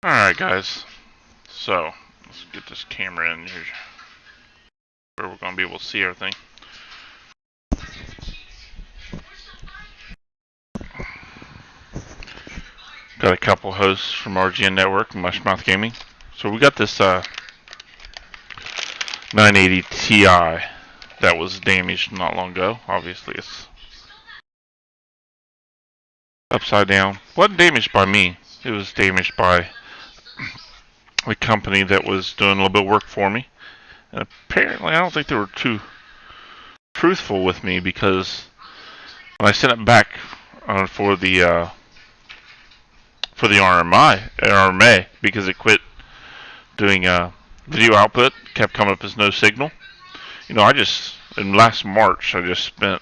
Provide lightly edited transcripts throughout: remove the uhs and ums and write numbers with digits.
Alright guys, so let's get this camera in here where we're going to be able to see everything. Got a couple hosts from RGN Network and Mushmouth Gaming. So we got this 980 Ti that was damaged not long ago. Obviously it's upside down. Wasn't damaged by me. It was damaged by the company that was doing a little bit of work for me. And apparently I don't think they were too truthful with me, because when I sent it back for the RMA, because it quit doing video output, kept coming up as no signal. You know, in last March, I just spent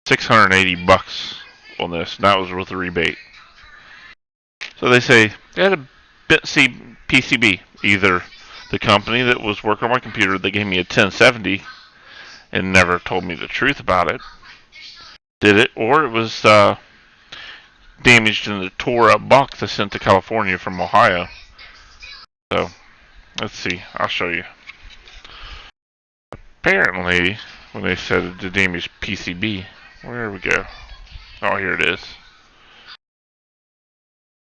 $680 on this, and that was with a rebate. So they say they had a bit PCB. Either the company that was working on my computer, they gave me a 1070 and never told me the truth about it, did it, or it was damaged in the tore up box I sent to California from Ohio. So let's see, I'll show you. Apparently, when they said the damaged PCB, where we go? Oh, here it is.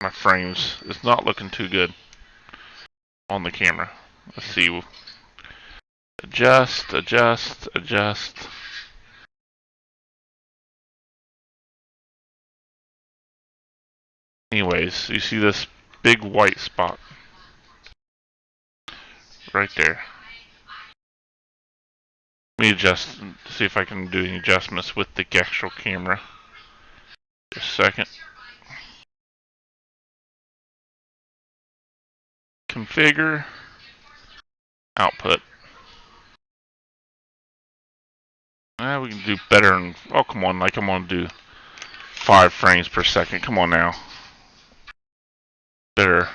My frames is not looking too good on the camera. Let's see. Adjust, adjust, adjust. Anyways, you see this big white spot right there. Let me adjust and see if I can do any adjustments with the actual camera. Just a second. Configure. Output. We can do better. Oh, come on. Like, I'm going to do 5 frames per second. Come on now. Better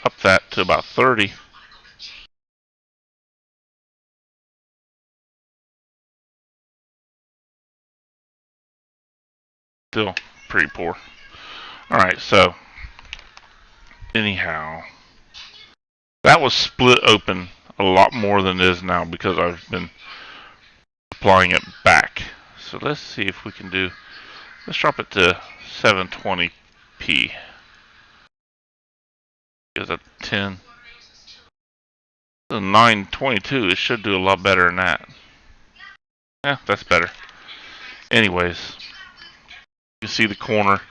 up that to about 30. Still pretty poor. Alright, so anyhow, that was split open a lot more than it is now, because I've been applying it back. So let's see if we can do, let's drop it to 720p. Is that 10? The 922, it should do a lot better than that. Yeah, that's better. Anyways, you see the corner,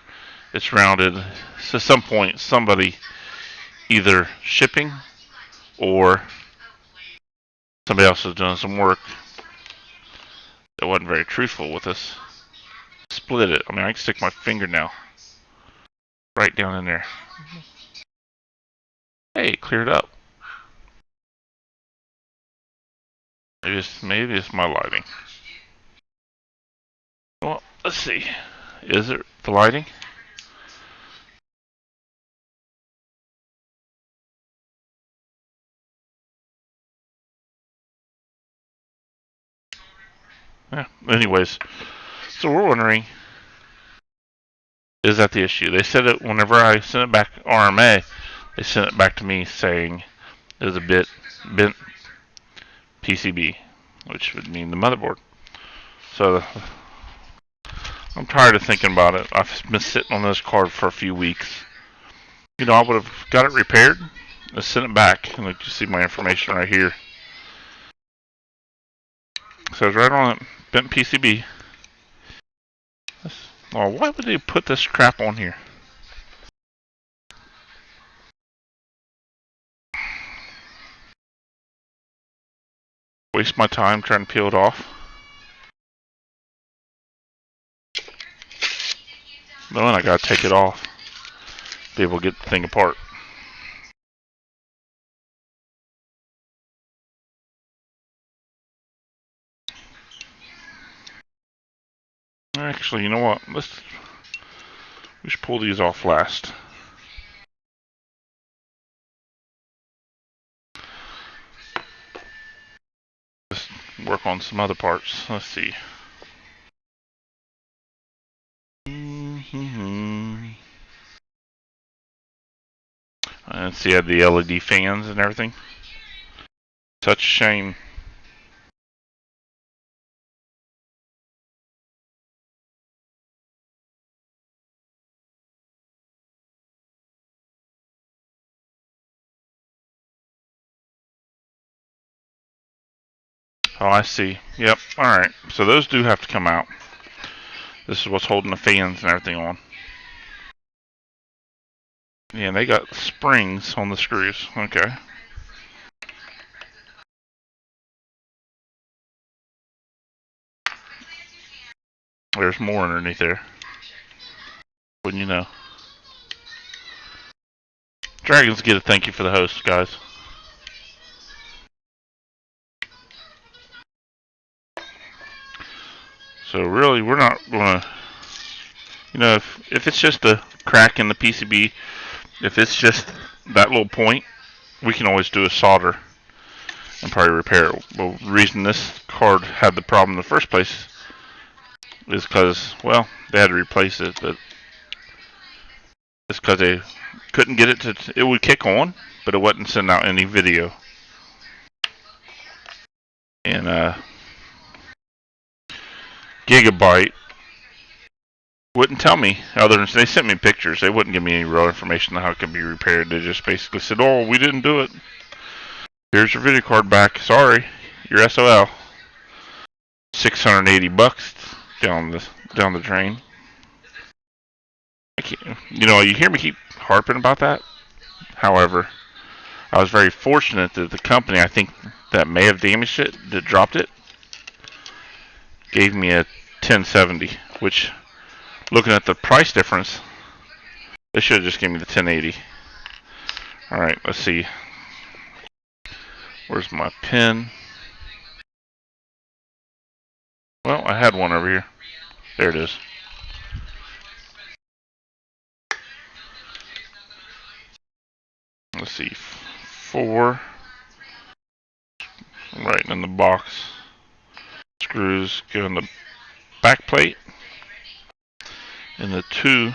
it's rounded. So at some point, somebody, either shipping or somebody else was doing some work that wasn't very truthful with us, split it. I mean, I can stick my finger now right down in there. Hey, it cleared up. Maybe it's my lighting. Well, let's see. Is it the lighting? Yeah. Anyways, so we're wondering, is that the issue? They said it whenever I sent it back RMA, they sent it back to me saying it was a bent PCB, which would mean the motherboard. So I'm tired of thinking about it. I've been sitting on this card for a few weeks. You know, I would have got it repaired and sent it back, and like you see my information right here. It says right on it, bent PCB. Oh, why would they put this crap on here? Waste my time trying to peel it off. No, and I gotta take it off. Be able to get the thing apart. Actually, you know what? We should pull these off last. Just work on some other parts. Let's see. And see, I had the LED fans and everything. Such a shame. Oh, I see. Yep. Alright. So those do have to come out. This is what's holding the fans and everything on. Yeah, and they got springs on the screws. Okay. There's more underneath there. Wouldn't you know? Dragons get a thank you for the host, guys. So really, we're not gonna, if it's just a crack in the PCB, if it's just that little point, we can always do a solder and probably repair it. Well, the reason this card had the problem in the first place is because, well, they had to replace it, but it's because they couldn't get it to, it would kick on, but it wouldn't send out any video. And Gigabyte wouldn't tell me, other than they sent me pictures. They wouldn't give me any real information on how it could be repaired. They just basically said, "Oh, we didn't do it. Here's your video card back. Sorry, you're SOL." $680 down the drain. You hear me keep harping about that. However, I was very fortunate that the company, I think, that may have damaged it, that dropped it, gave me a 1070, which, looking at the price difference, they should have just given me the 1080. Alright, let's see. Where's my pen? Well, I had one over here. There it is. Let's see. 4. Right in the box. Screws go in the backplate. And the 2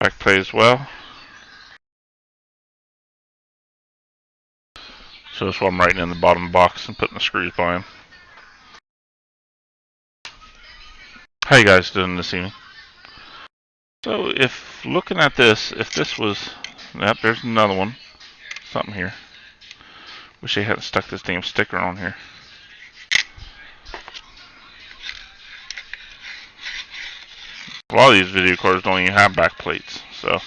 backplate as well. So that's why I'm writing in the bottom box and putting the screws by them. How you guys doing this evening? So if looking at this, if this was, yep, there's another one. Something here. Wish they hadn't stuck this damn sticker on here. A lot of these video cards don't even have back plates, so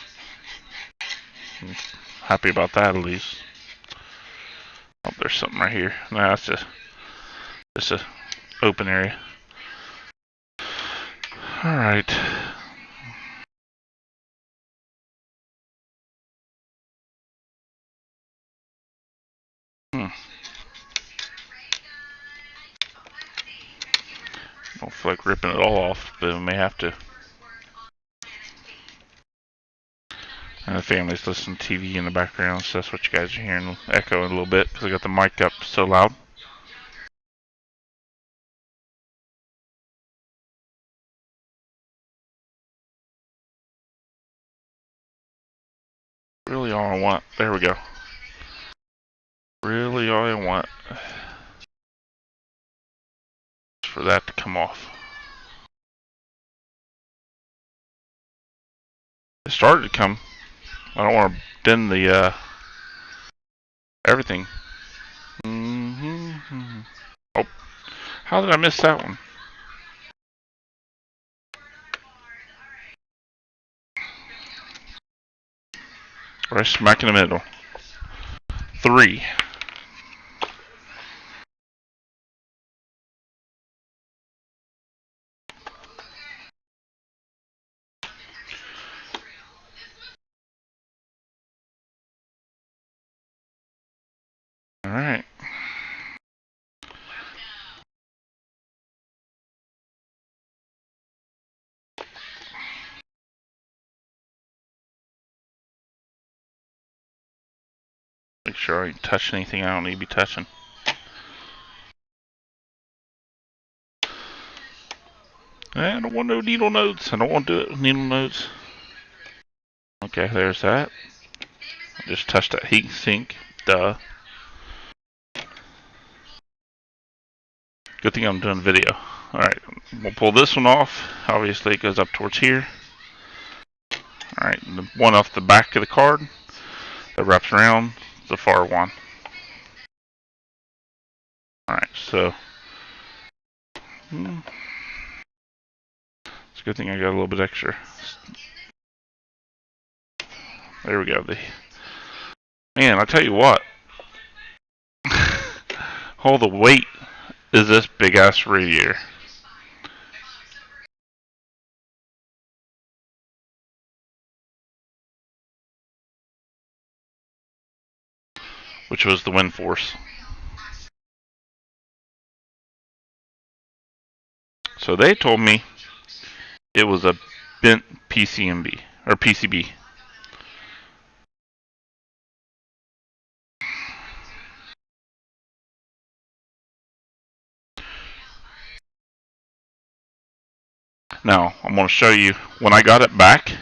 I'm happy about that at least. Oh, there's something right here. Nah, that's just a open area. Alright. Don't feel like ripping it all off, but we may have to. And the family's listening to TV in the background, so that's what you guys are hearing echoing a little bit because I got the mic up so loud. Really all I want, there we go. Really all I want is for that to come off. It started to come. I don't want to bend the everything. Oh, how did I miss that one? Right smack in the middle. 3. Alright. Make sure I ain't touch anything I don't need to be touching. I don't want no needle notes. I don't want to do it with needle notes. Okay, there's that. Just touched that heat sink. Duh. Good thing I'm doing video. Alright, we'll pull this one off. Obviously, it goes up towards here. Alright, the one off the back of the card that wraps around the far one. Alright, so. It's a good thing I got a little bit extra. There we go. Man, I tell you what. All the weight is this big ass radiator. Which was the wind force. So they told me it was a bent PCB or PCB. Now, I'm going to show you when I got it back,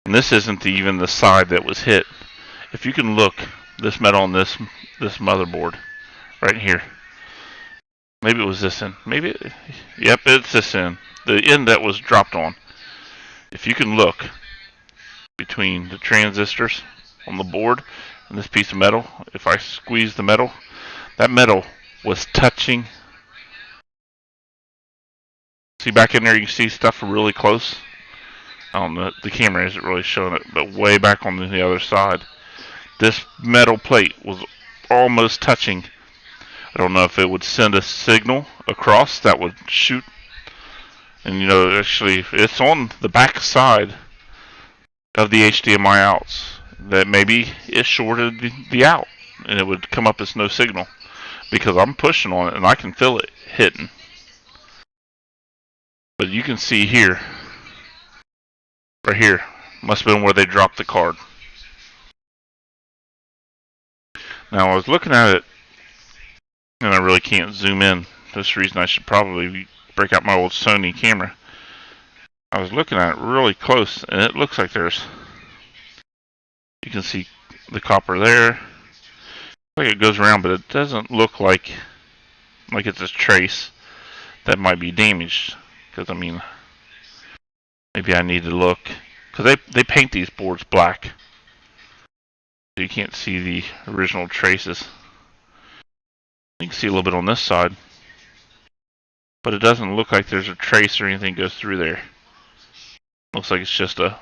and this isn't even the side that was hit. If you can look, this metal on this motherboard right here. Maybe it was this end. Yep, it's this end. The end that was dropped on. If you can look between the transistors on the board and this piece of metal, if I squeeze the metal, that metal was touching. See back in there, you can see stuff really close. I don't know, the camera isn't really showing it, but way back on the other side, this metal plate was almost touching. I don't know if it would send a signal across that would shoot. And you know, actually, it's on the back side of the HDMI outs that maybe it shorted the out and it would come up as no signal because I'm pushing on it and I can feel it hitting. But you can see here, right here, must have been where they dropped the card. Now I was looking at it and I really can't zoom in. This reason I should probably break out my old Sony camera. I was looking at it really close and it looks like there's, you can see the copper there. Like it goes around, but it doesn't look like it's a trace that might be damaged. Because I mean, maybe I need to look because they paint these boards black, so you can't see the original traces. You can see a little bit on this side, but it doesn't look like there's a trace or anything goes through there. Looks like it's just a.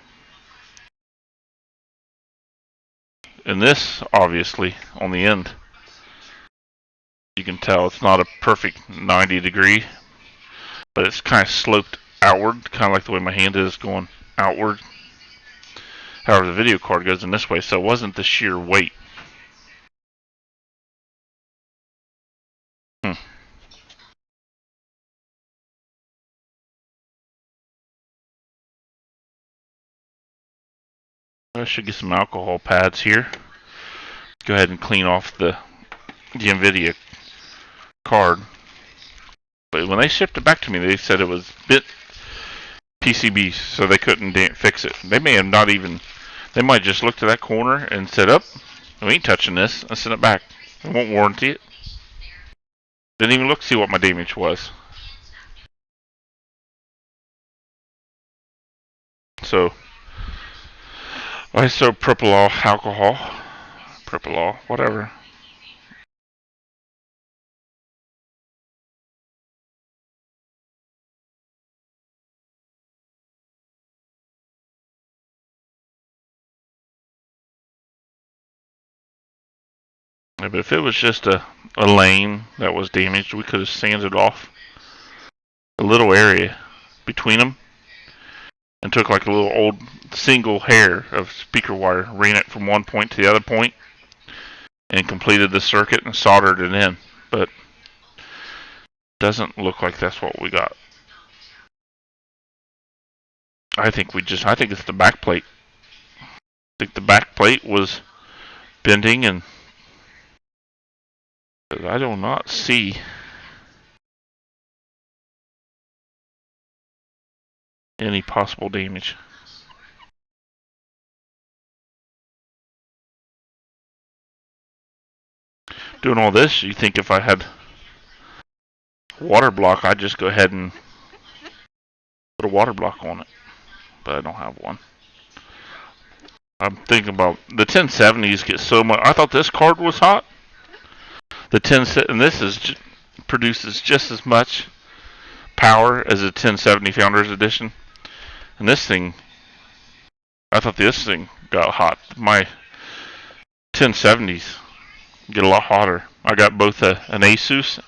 And this, obviously, on the end, you can tell it's not a perfect 90 degree, but it's kind of sloped outward, kind of like the way my hand is going outward. However, the video card goes in this way, so it wasn't the sheer weight. I should get some alcohol pads here. Go ahead and clean off the NVIDIA card. But when they shipped it back to me, they said it was bit PCB, so they couldn't fix it. They may have not even, they might just looked at that corner and said, "Up, we ain't touching this," and sent it back. They won't warranty it. Didn't even look to see what my damage was. So, isopropyl alcohol, propyl, whatever. Yeah, but if it was just a lane that was damaged, we could have sanded off a little area between them and took like a little old single hair of speaker wire, ran it from one point to the other point, and completed the circuit and soldered it in. But doesn't look like that's what we got. I think it's the back plate. I think the back plate was bending, and I do not see any possible damage. Doing all this, you think if I had water block, I'd just go ahead and put a water block on it, but I don't have one. I'm thinking about the 1070s get so much. I thought this card was hot. The 10 and this is produces just as much power as a 1070 Founders Edition, and this thing, I thought this thing got hot. My 1070s get a lot hotter. I got both an Asus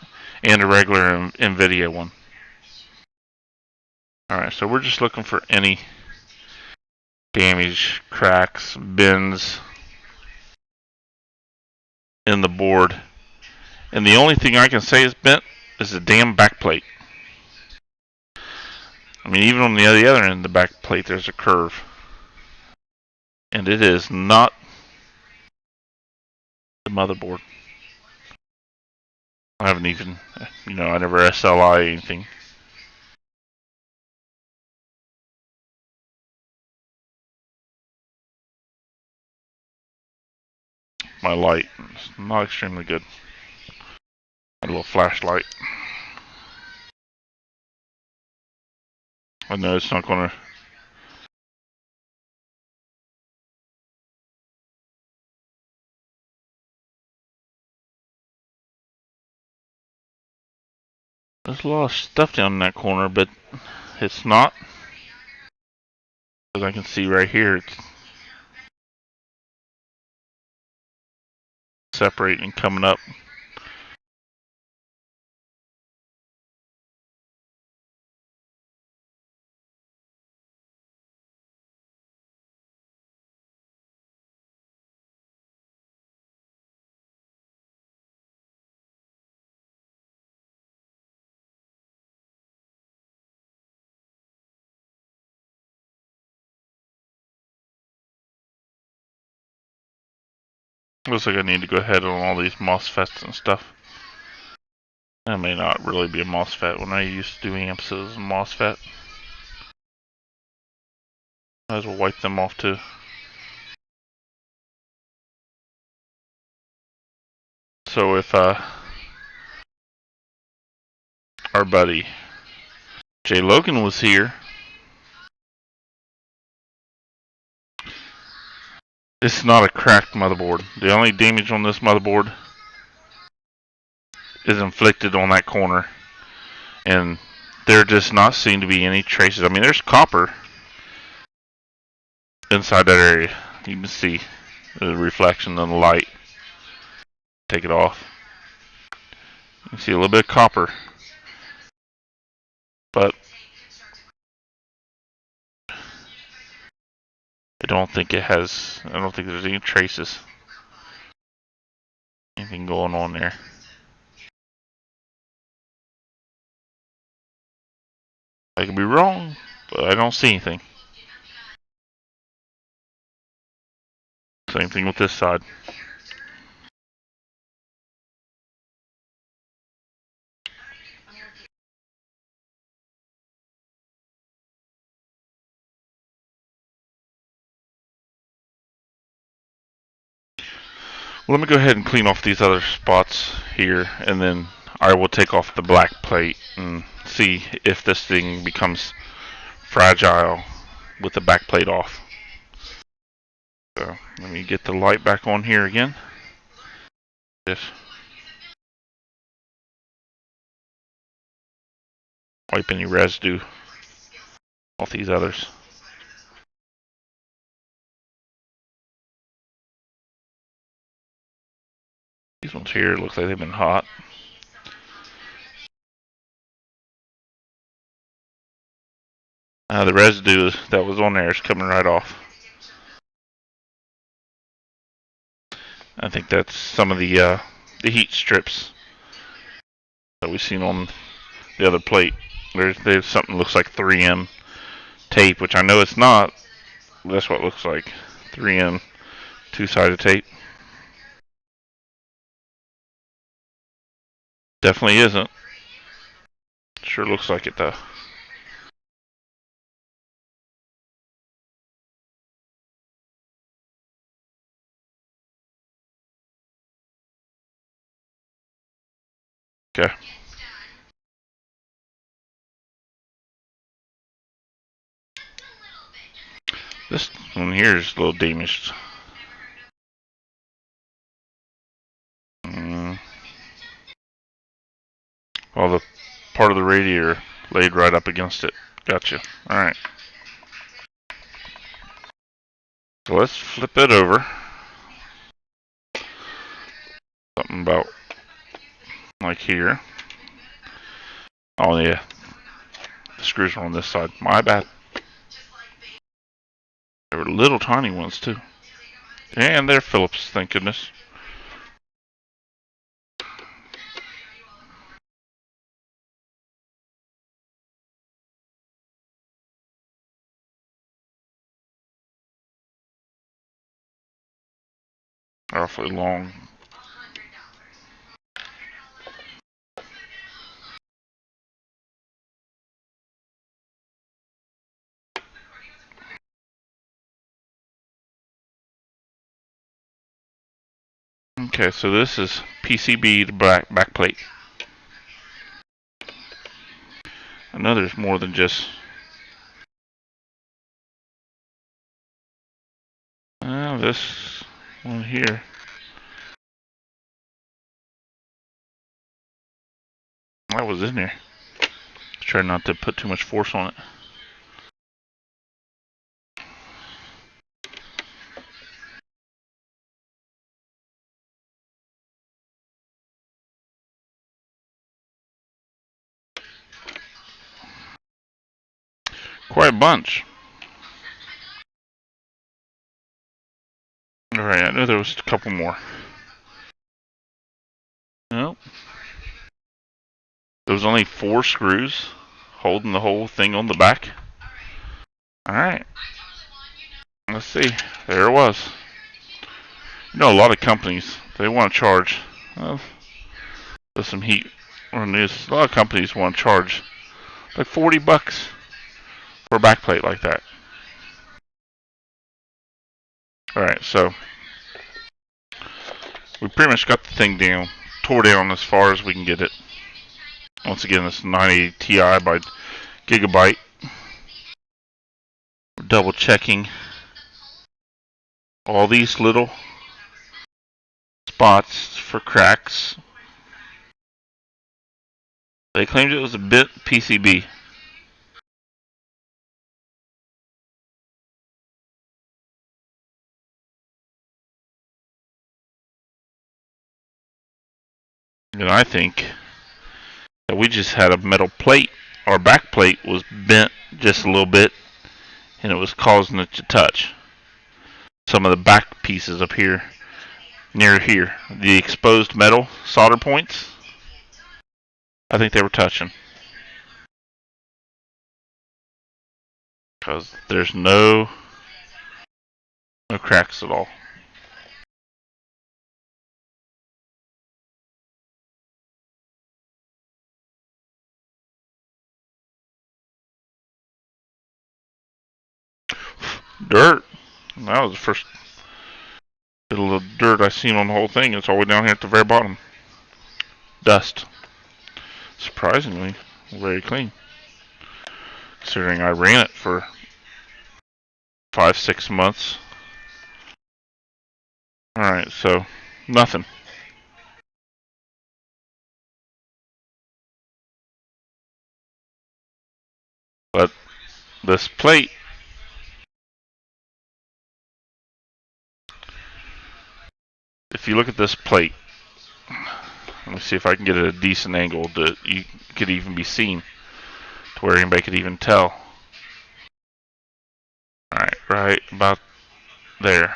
and a regular NVIDIA one. Alright, so we're just looking for any damage, cracks, bends in the board. And the only thing I can say is bent is the damn backplate. I mean, even on the other end of the backplate, there's a curve. And it is not the motherboard. I haven't even, I never SLI anything. My light is not extremely good. A little flashlight. I know it's not going to. There's a lot of stuff down in that corner, but it's not. As I can see right here, it's separating and coming up. Looks like I need to go ahead on all these MOSFETs and stuff. That may not really be a MOSFET when I used to do amps as a MOSFET. Might as well wipe them off too. So if our buddy Jay Logan was here, it's not a cracked motherboard. The only damage on this motherboard is inflicted on that corner, and there does not seem to be any traces. I mean, there's copper inside that area. You can see the reflection in the light. Take it off. You can see a little bit of copper, but I don't think there's any traces. Anything going on there. I could be wrong, but I don't see anything. Same thing with this side. Let me go ahead and clean off these other spots here, and then I will take off the black plate and see if this thing becomes fragile with the back plate off. So let me get the light back on here again. Just wipe any residue off these others. These ones here looks like they've been hot. The residue that was on there is coming right off. I think that's some of the heat strips that we've seen on the other plate. There's something that looks like 3M tape, which I know it's not. That's what it looks like. 3M two-sided tape. Definitely isn't. Sure looks like it though. Okay. This one here is a little damaged. Well, the part of the radiator laid right up against it. Gotcha. Alright. So let's flip it over. Something about like here. Oh yeah. The screws are on this side. My bad. They were little tiny ones too. And they're Phillips, thank goodness. Awfully long. Okay, so this is PCB to backplate. I know there's more than just... this one here. That was in there. Try not to put too much force on it. Quite a bunch. Alright, I know there was a couple more. Nope. There was only 4 screws holding the whole thing on the back. Alright. Let's see. There it was. You know, a lot of companies, they want to charge. There's some heat on this. A lot of companies want to charge like $40 for a backplate like that. Alright, so we pretty much got the thing down, tore down as far as we can get it. Once again, this 980 Ti by Gigabyte. We're double checking all these little spots for cracks. They claimed it was a bit PCB. And I think that we just had a metal plate. Our back plate was bent just a little bit, and it was causing it to touch some of the back pieces up here, near here. The exposed metal solder points, I think they were touching. Because there's no cracks at all. Dirt. That was the first little of dirt I seen on the whole thing. It's all the way down here at the very bottom. Dust. Surprisingly, very clean. Considering I ran it for 5-6 months. Alright, so nothing. But this plate, if you look at this plate, let me see if I can get it at a decent angle that you could even be seen to where anybody could even tell. Alright, right about there.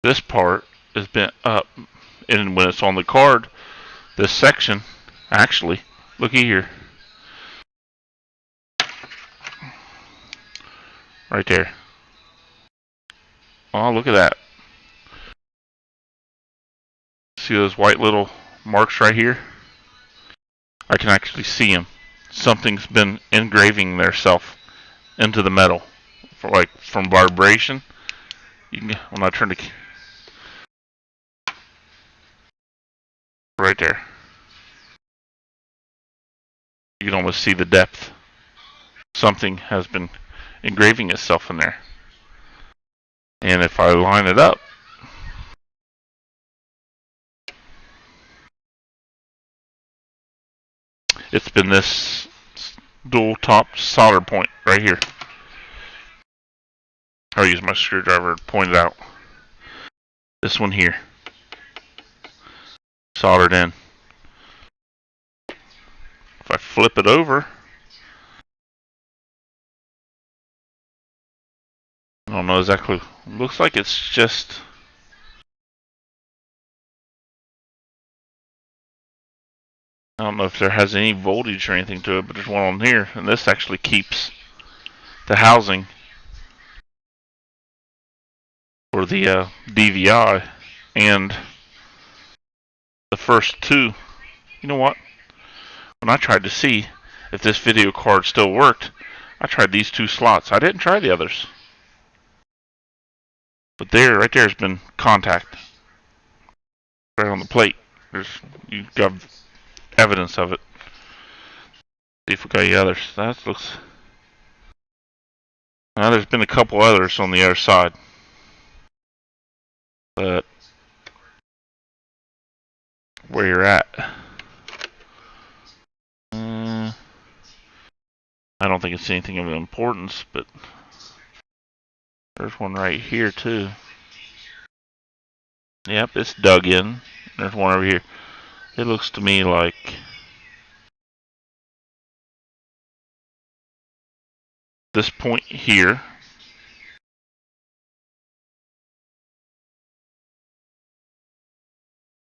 This part is bent up, and when it's on the card, this section, actually, looky here, right there. Oh, look at that. See those white little marks right here? I can actually see them. Something's been engraving theirself into the metal, for like from vibration. You can, when I turn the right there, you can almost see the depth. Something has been engraving itself in there. And if I line it up, it's been this dual top solder point right here. I'll use my screwdriver to point it out. This one here, soldered in. If I flip it over, I don't know exactly. Looks like it's just. I don't know if there has any voltage or anything to it, but there's one on here, and this actually keeps the housing for the DVI and the first two. You know what? When I tried to see if this video card still worked, I tried these two slots. I didn't try the others. But there, right there has been contact. Right on the plate. You got evidence of it. See if we got any others. That looks. Now there's been a couple others on the other side. But where you're at. I don't think it's anything of importance, but there's one right here too. Yep, it's dug in. There's one over here. It looks to me like this point here.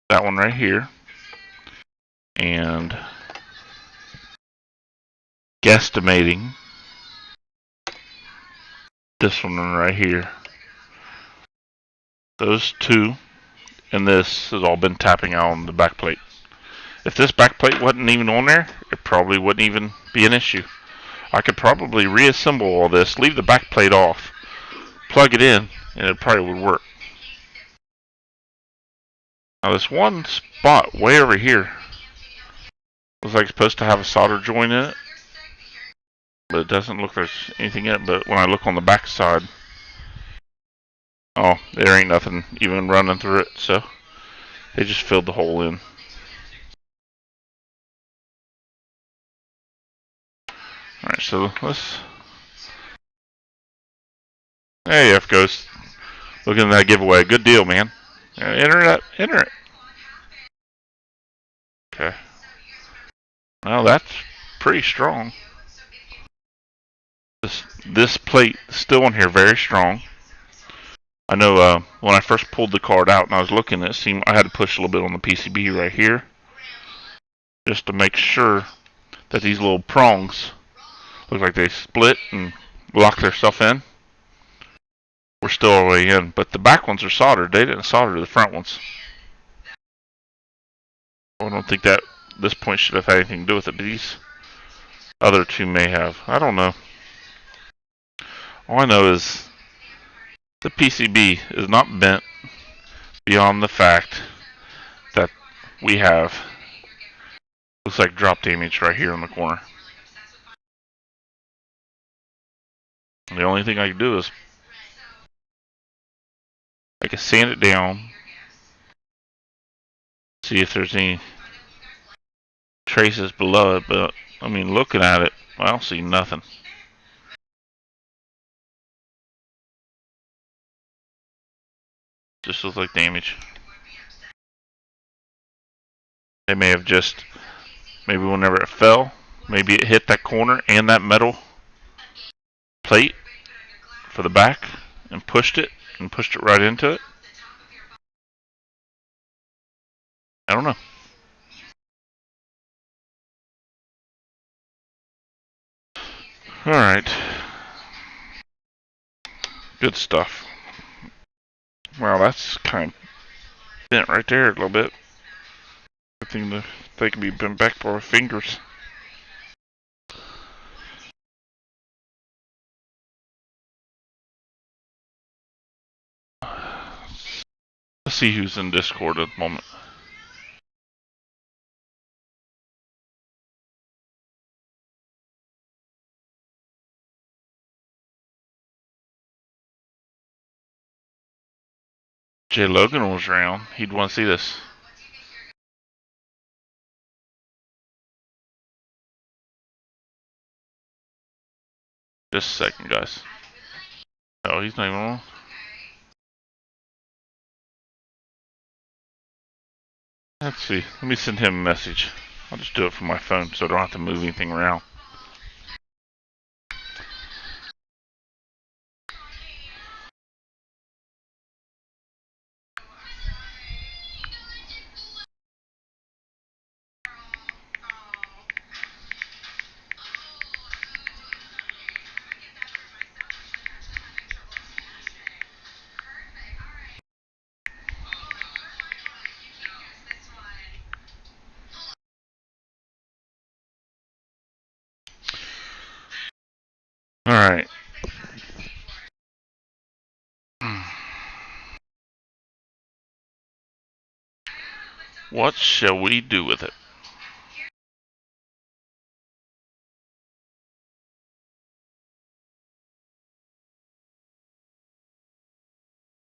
That one right here. And guesstimating this one right here. Those two and this has all been tapping out on the backplate. If this backplate wasn't even on there, it probably wouldn't even be an issue. I could probably reassemble all this, leave the backplate off, plug it in, and it probably would work. Now this one spot way over here looks like it's supposed to have a solder joint in it, but it doesn't look like there's anything in it. But when I look on the back side, oh, there ain't nothing even running through it, so they just filled the hole in. Alright, so let's. Hey, F Ghost. Looking at that giveaway. Good deal, man. Enter it. Enter it. Okay. Well, that's pretty strong. This plate is still in here, very strong. I know when I first pulled the card out and I was looking, it seemed I had to push a little bit on the PCB right here, just to make sure that these little prongs look like they split and lock their stuff in. We're still all the way in, but the back ones are soldered. They didn't solder the front ones. I don't think that this point should have had anything to do with it, but these other two may have. I don't know. All I know is the PCB is not bent beyond the fact that we have, looks like drop damage right here in the corner. And the only thing I can do is I can sand it down, see if there's any traces below it, but I mean, looking at it, I don't see nothing. Just looks like damage. They may have just, maybe whenever it fell, maybe it hit that corner and that metal plate for the back and pushed it right into it. I don't know. Alright. Good stuff. Wow, that's kind of bent right there a little bit. Good thing that they can be bent back by our fingers. Let's see who's in Discord at the moment. Jay Logan was around. He'd want to see this. Just a second, guys. Oh, he's not even on. Let's see. Let me send him a message. I'll just do it from my phone so I don't have to move anything around. Alright. What shall we do with it?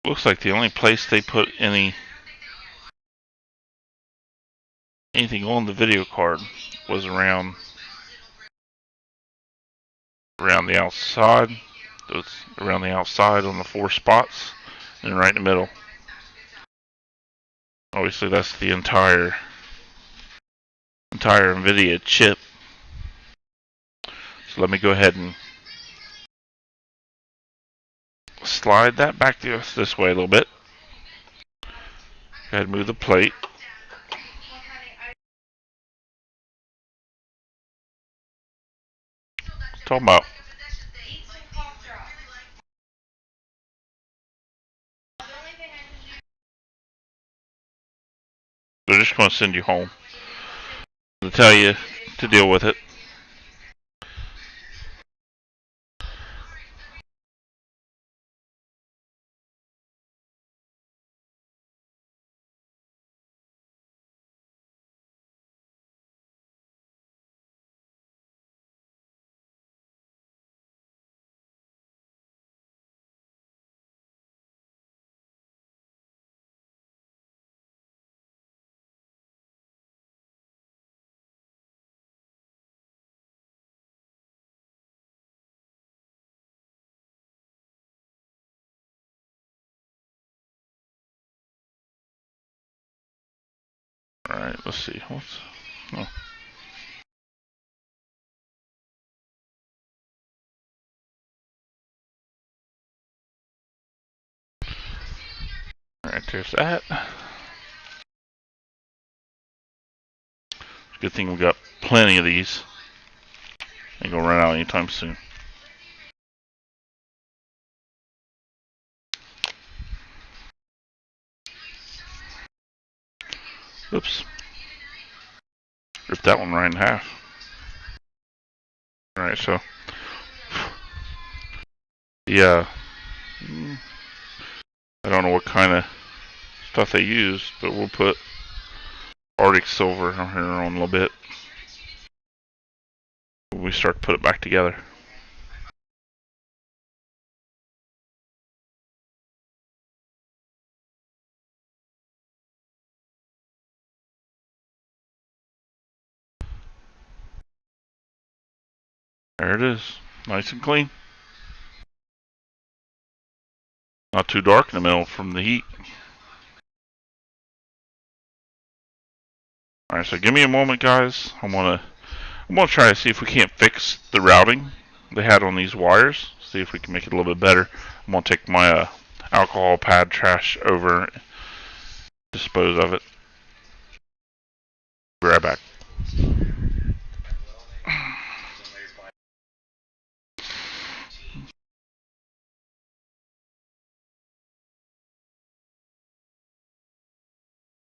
Looks like the only place they put anything on the video card was around the outside. It was around the outside on the 4 spots and right in the middle. Obviously that's the entire NVIDIA chip. So let me go ahead and slide that back this way a little bit. Go ahead and move the plate. Talking about. They're just going to send you home to tell you to deal with it. Alright, let's see. What's. Oh. Alright, there's that. Good thing we got plenty of these. Ain't gonna run out anytime soon. Oops. Rip that one right in half. Alright, so. Yeah. I don't know what kind of stuff they use, but we'll put Arctic silver here on a little bit. We start to put it back together. There it is. Nice and clean. Not too dark in the middle from the heat. Alright, so give me a moment, guys. I'm gonna try to see if we can't fix the routing they had on these wires. See if we can make it a little bit better. I'm gonna take my alcohol pad trash over, dispose of it. Be right back.